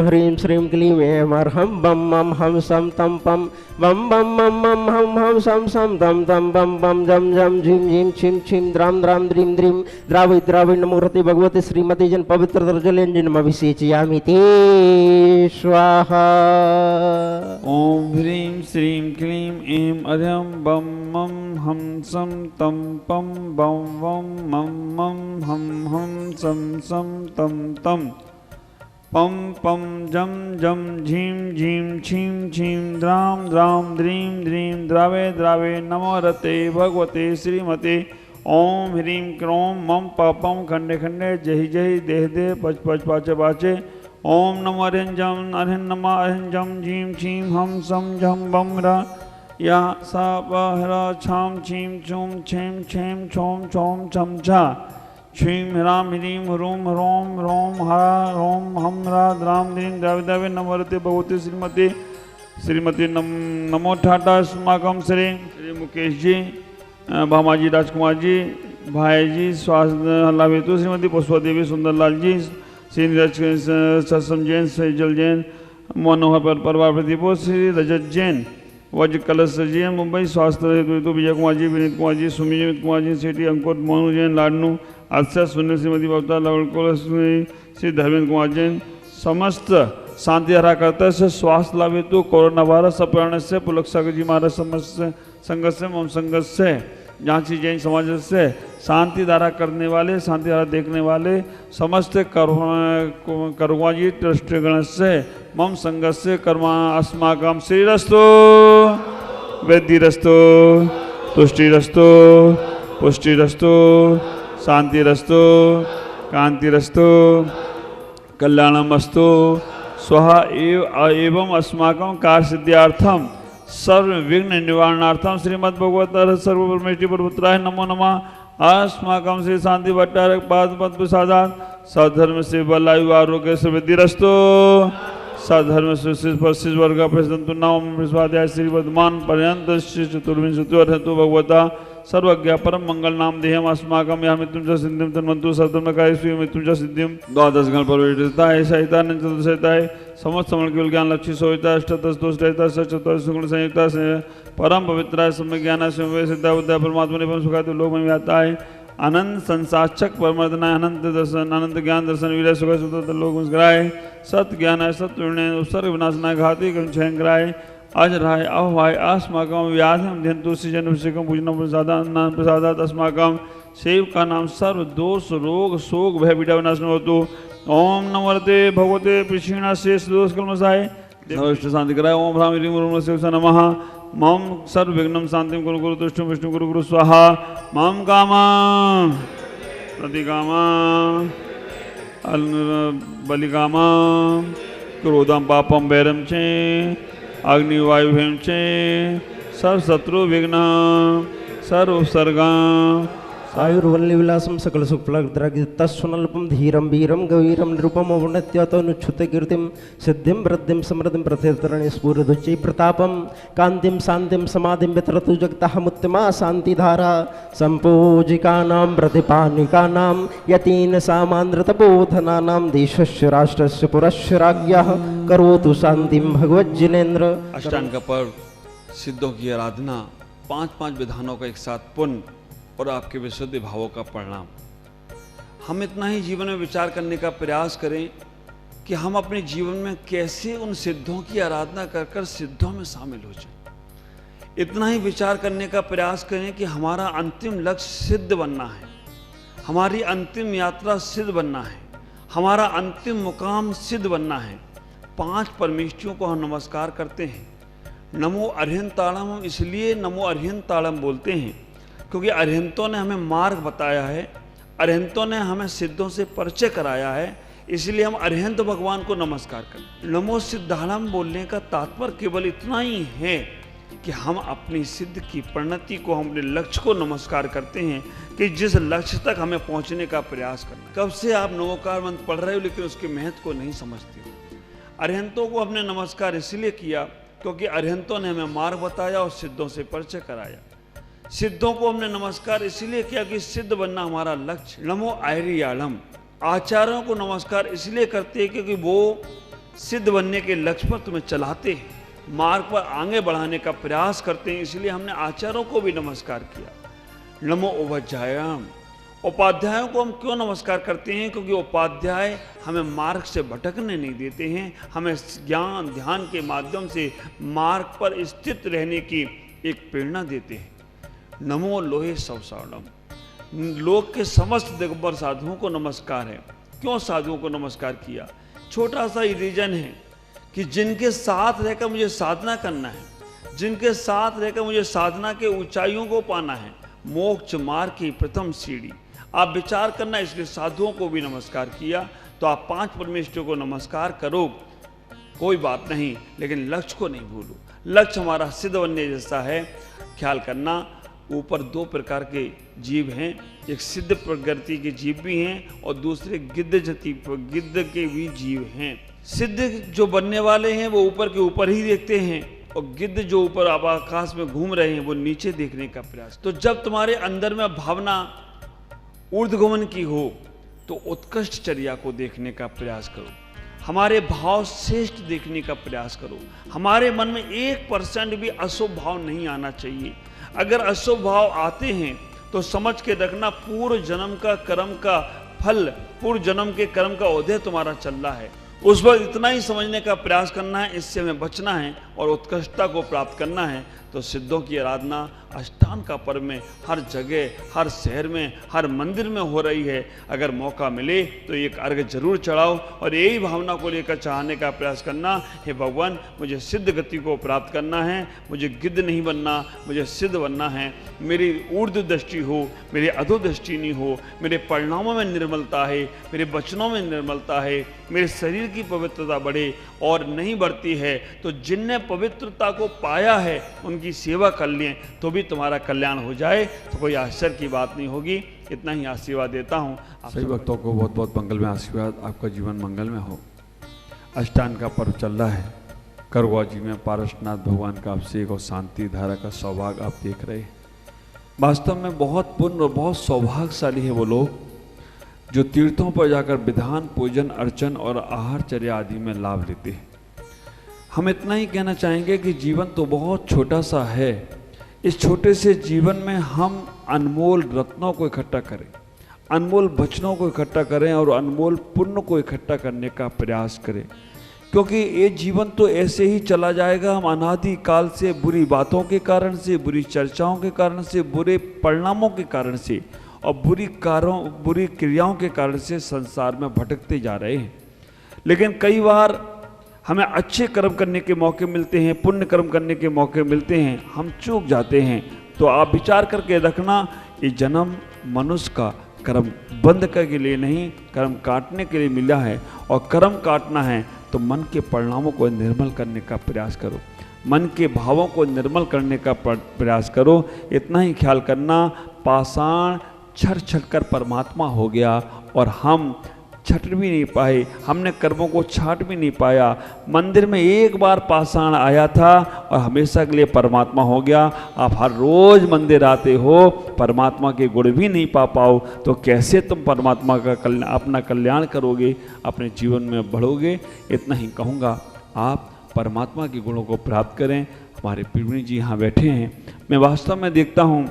ह्रीं श्रीं क्लीं ऐं अर्हं बम मम हम सम तम पम बम बम मम मम हम हम सम सम तम तम बम बम जम जम झीं झीं छिं छिं द्रां द्रां द्रीं द्रीं द्रावि द्रावि नमोरति भगवते श्रीमती जन पवित्र जलेन अभिषेचयामि ते स्वाहा। ओम ह्रीं श्रीं क्लीं ऐं अर्हं बम मम हम सम तम पम बम वम मम मम हम सम सम तम तम पम पम जम जम झीं झीं छिं छिं द्रां द्रां द्रीं द्रीं द्रावे द्रावे नमोरते भगवते श्रीमते। ओम ह्रीं क्रों मम पापम खंडे खंडे जहि जहि देह देह पच पच पाचे पाचे। ओम नमो अरिंजम अरिं नमः अरिंजम झीं छीं हम सम झम बम रा या सा बहरा छाम छीं छूम छेम छेम छोम छोम छम छा छीं ह्राम ह्रीं ह्रूम ह्रोम रोम हरा रोम हम रा द्राम द्रीं द्रावि द्रावि नमोरते भगवते श्रीमते श्रीमती नमो ठाटा समागम श्री मुकेश जी भामा जी राजकुमार जी भाई जी स्वास्थ्य लाभ हेतु श्रीमती पुष्पा देवी सुंदरलाल जी श्री सत्सम जैन सैजल जैन मनोहर परिवार प्रदीपो श्री रजत जैन वज्र कलश जैन मुंबई स्वास्थ्य हेतु विजय कुमार जी विनीत कुमार जी सुमित कुमार जी सेठी अंकुर मोनू जैन लाडनू अक्षय सुनील श्रीमती बबता लवल श्री धर्मेंद्र कुमार जैन समस्त शांति हरा करता से स्वास्थ्य लाभ हेतु कोरोना वायरस अपहरण से पुलक सागर जी महाराज समस्त संघर्ष से मम संघर्ष से झांसी जैन समाज से शांति धारा करने वाले शांति धारा देखने वाले समस्त करुआ जी ट्रस्टगण से मम संघर्ष से कर्मा अस्माकम श्रीरस्तु वैद्यरस्तु तुष्टिरस्तु पुष्टिरस्तु शांतिरस्तु कांतिरस्तु कल्याणमस्तु स्वाहा एवं अस्माकं कार्य सिद्ध्यार्थम सर्व विघ्न निवारणार्थम श्रीमद् भगवत सर्वपरमेष्टि पुत्राय नमो नमः। अस्माकं श्री शांति भट्टारक पाद पद प्रसादात सधर्म से बलायु आरोग्य से वृद्धिरस्तु सधर्म से पश्चिस वर्ग प्रसन्नतु नाम प्रसादाय श्री वर्धमान पर्यंत श्री चतुर्विंशतिवर्षतु भगवता सर्वज्ञ परम मंगल नाम देहम अस्माकं या मृत्युंच सिद्धिं तन्वन्तु सतमकाय स्वी मृत्युंच सिद्धिं द्वादश गण परवेष्टिताय सहितान चतुर्सहिताय समस्त समण केवल ज्ञान लक्ष्य सोहिता अष्टदश दोष रहता सचतुर सुगुण संयुक्ता से परम पवित्राय समय ज्ञान से सिद्धा बुद्धा परमात्मा ने सुखाते लोक में आता है अनंत संसाचक परमर्दनाय अनंत दर्शन अनंत ज्ञान दर्शन वीर सुख सुत लोक मुस्कुराए सत्य ज्ञान है सत्य उपसर्ग विनाशनाय घाती छयंकराय आज राय अवाय अस्माकं व्याधिं धन्तु सृजन अभिषेकं पूजनं प्रसादात् अस्माकं सेव का नाम सर्व दोष रोग शोक भय पीड़ा विनाशन होतु। ओम नमोते भगवते प्रक्षीणा शेष दोष कलमसाय सर्वष्ट शांति कराय। ओम ह्रां ह्रीं ह्रूं शिव नमः मम सर्व विघ्नं शांतिं कुरु कुरु तुष्टं विष्णु कुरु कुरु स्वाहा मम कामा प्रतिकामा बलिकामा क्रोधं पापं वैरं च अग्निवायु चे सर्व शत्रु विघ्न सर्व उपसर्गा आयुर्वल्ली विलासम सकल सुखफलग्रगितस्वनल्पम धीरम वीरम गवीरम नृपम अवनत्यतनुच्छुत कीर्तिम सिद्धिं वृद्धिं समृद्धिं प्रथितरणे स्फुरदुच्चै प्रतापम कांतिं शांतिं समाधिं वितरतु जगतः शांतिधारा संपूजिकानां प्रतिपानिकानां यतीन सामान्यतपोधनानां देशस्य राष्ट्रस्य पुरस्य राज्ञः करोतु शांतिं भगवज्जिनेन्द्र। अष्टांग का पर्व सिद्धों की आराधना 5-5 विधानों का एक साथ पुण्य और आपके विशुद्ध भावों का परिणाम। हम इतना ही जीवन में विचार करने का प्रयास करें कि हम अपने जीवन में कैसे उन सिद्धों की आराधना कर कर सिद्धों में शामिल हो जाए। इतना ही विचार करने का प्रयास करें कि हमारा अंतिम लक्ष्य सिद्ध बनना है, हमारी अंतिम यात्रा सिद्ध बनना है, हमारा अंतिम मुकाम सिद्ध बनना है। 5 परमेष्ठियों को हम नमस्कार करते हैं। नमो अरिहंताणम, हम इसलिए नमो अरिहंताणम बोलते हैं क्योंकि अरिहंतों ने हमें मार्ग बताया है, अरिहंतों ने हमें सिद्धों से परिचय कराया है, इसलिए हम अरिहंत भगवान को नमस्कार करते हैं। नमो सिद्धाणम बोलने का तात्पर्य केवल इतना ही है कि हम अपनी सिद्ध की परिणति को, हम अपने लक्ष्य को नमस्कार करते हैं कि जिस लक्ष्य तक हमें पहुंचने का प्रयास करना है। कब से आप नमोकार मंत्र पढ़ रहे हो लेकिन उसके महत्व को नहीं समझते हो। अरिहंतों को हमने नमस्कार इसलिए किया क्योंकि अरिहंतों ने हमें मार्ग बताया और सिद्धों से परिचय कराया। सिद्धों को हमने नमस्कार इसलिए किया कि सिद्ध बनना हमारा लक्ष्य। नमो आर्याणम, आचार्यों को नमस्कार इसलिए करते हैं क्योंकि वो सिद्ध बनने के लक्ष्य पर तुम्हें चलाते हैं, मार्ग पर आगे बढ़ाने का प्रयास करते हैं। इसलिए हमने आचार्यों को भी नमस्कार किया। नमो उपाध्यायाम। उपाध्यायों को हम क्यों नमस्कार करते हैं? क्योंकि उपाध्याय हमें मार्ग से भटकने नहीं देते हैं, हमें ज्ञान ध्यान के माध्यम से मार्ग पर स्थित रहने की एक प्रेरणा देते हैं। नमो लोहे सवसारणम। लोक के समस्त दिगंबर साधुओं को नमस्कार है। क्यों साधुओं को नमस्कार किया? छोटा सा ही रीजन है कि जिनके साथ रहकर मुझे साधना करना है, जिनके साथ रहकर मुझे साधना के ऊंचाइयों को पाना है, मोक्ष मार्ग की प्रथम सीढ़ी आप विचार करना, इसलिए साधुओं को भी नमस्कार किया। तो आप 5 परमेश्वरों को नमस्कार करो, कोई बात नहीं, लेकिन लक्ष्य को नहीं भूलो। लक्ष्य हमारा सिद्ध बनने जैसा है। ख्याल करना, ऊपर 2 प्रकार के जीव हैं, एक सिद्ध प्रकृति के जीव भी हैं और दूसरे गिद्ध के भी जीव हैं। सिद्ध जो बनने वाले हैं वो ऊपर के ऊपर ही देखते हैं, और गिद्ध जो ऊपर आप आकाश में घूम रहे हैं वो नीचे देखने का प्रयास। तो जब तुम्हारे अंदर में भावना ऊर्ध्वगमन की हो तो उत्कृष्ट चर्या को देखने का प्रयास करो, हमारे भाव श्रेष्ठ देखने का प्रयास करो। हमारे मन में 1% भी अशुभ भाव नहीं आना चाहिए। अगर अशुभ भाव आते हैं तो समझ के रखना पूर्व जन्म का कर्म का फल, पूर्व जन्म के कर्म का उदय तुम्हारा चल रहा है। उस वक्त इतना ही समझने का प्रयास करना है, इससे हमें बचना है और उत्कृष्टता को प्राप्त करना है। तो सिद्धों की आराधना अष्टांग का पर्व में हर जगह, हर शहर में, हर मंदिर में हो रही है। अगर मौका मिले तो एक अर्घ जरूर चढ़ाओ और यही भावना को लेकर चाहने का प्रयास करना, हे भगवान मुझे सिद्ध गति को प्राप्त करना है, मुझे गिद्ध नहीं बनना, मुझे सिद्ध बनना है। मेरी ऊर्ध्व दृष्टि हो, मेरी अधो दृष्टि नहीं हो, मेरे परिणामों में निर्मलता है, मेरे वचनों में निर्मलता है, मेरे शरीर की पवित्रता बढ़े, और नहीं बढ़ती है तो जिनने पवित्रता को पाया है उनकी सेवा कर लें तो भी तुम्हारा कल्याण हो जाए, तो कोई आश्चर्य की बात नहीं होगी। इतना ही आशीर्वाद देता हूँ। सभी भक्तों को बहुत बहुत मंगल में आशीर्वाद, आपका जीवन मंगल में हो। अष्टांग का पर्व चल रहा है, करवा जी में पारसनाथ भगवान का अभिषेक और शांति धारा का सौभाग्य आप देख रहे हैं। वास्तव में बहुत पुण्य और बहुत सौभाग्यशाली है वो लोग जो तीर्थों पर जाकर विधान, पूजन, अर्चन और आहारचर्या आदि में लाभ लेते हैं। हम इतना ही कहना चाहेंगे कि जीवन तो बहुत छोटा सा है। इस छोटे से जीवन में हम अनमोल रत्नों को इकट्ठा करें, अनमोल वचनों को इकट्ठा करें और अनमोल पुण्य को इकट्ठा करने का प्रयास करें, क्योंकि ये जीवन तो ऐसे ही चला जाएगा। हम अनादि काल से बुरी बातों के कारण से, बुरी चर्चाओं के कारण से, बुरे परिणामों के कारण से और बुरी क्रियाओं के कारण से संसार में भटकते जा रहे हैं। लेकिन कई बार हमें अच्छे कर्म करने के मौके मिलते हैं, पुण्य कर्म करने के मौके मिलते हैं, हम चूक जाते हैं। तो आप विचार करके रखना, ये जन्म मनुष्य का कर्म बंद करने के लिए नहीं, कर्म काटने के लिए मिला है, और कर्म काटना है तो मन के परिणामों को निर्मल करने का प्रयास करो, मन के भावों को निर्मल करने का प्रयास करो। इतना ही ख्याल करना, पाषाण छट कर परमात्मा हो गया और हम छट भी नहीं पाए, हमने कर्मों को छाट भी नहीं पाया। मंदिर में एक बार पाषाण आया था और हमेशा के लिए परमात्मा हो गया। आप हर रोज मंदिर आते हो, परमात्मा के गुण भी नहीं पा पाओ तो कैसे तुम परमात्मा का अपना कल्याण करोगे, अपने जीवन में बढ़ोगे। इतना ही कहूँगा, आप परमात्मा के गुणों को प्राप्त करें। हमारे पिरुणी जी यहाँ बैठे हैं, मैं वास्तव में देखता हूँ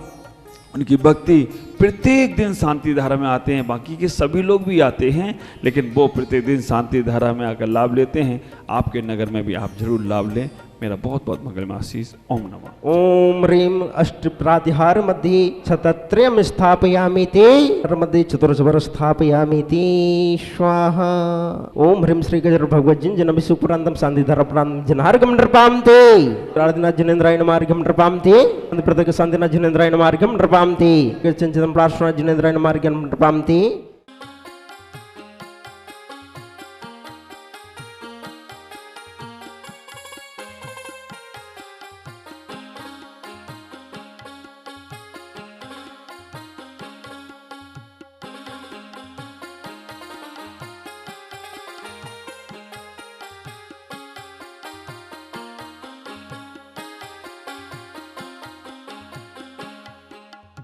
उनकी भक्ति, प्रत्येक दिन शांति धारा में आते हैं। बाकी के सभी लोग भी आते हैं, लेकिन वो प्रत्येक दिन शांति धारा में आकर लाभ लेते हैं। आपके नगर में भी आप जरूर लाभ लें। मेरा बहुत बहुत मंगल में आशीष। ओम नमः। ओम ह्रीम अष्ट प्रातिहार मध्ये छतत्रयम स्थापयामि ते मध्ये चतुर्स्वर स्थापयामि ते स्वाहा। ओम ह्रीम श्री गजर भगवत जिन विशुपुरांतम शांतिधर प्रांत जनहार्गम नृपाम ते प्रार्थना जिनेन्द्रायण मार्गम नृपाम ते प्रत्येक शांतिना जिनेन्द्रायण मार्गम नृपाम ते चिंतन प्रार्थना जिनेन्द्रायण मार्गम नृपाम ते।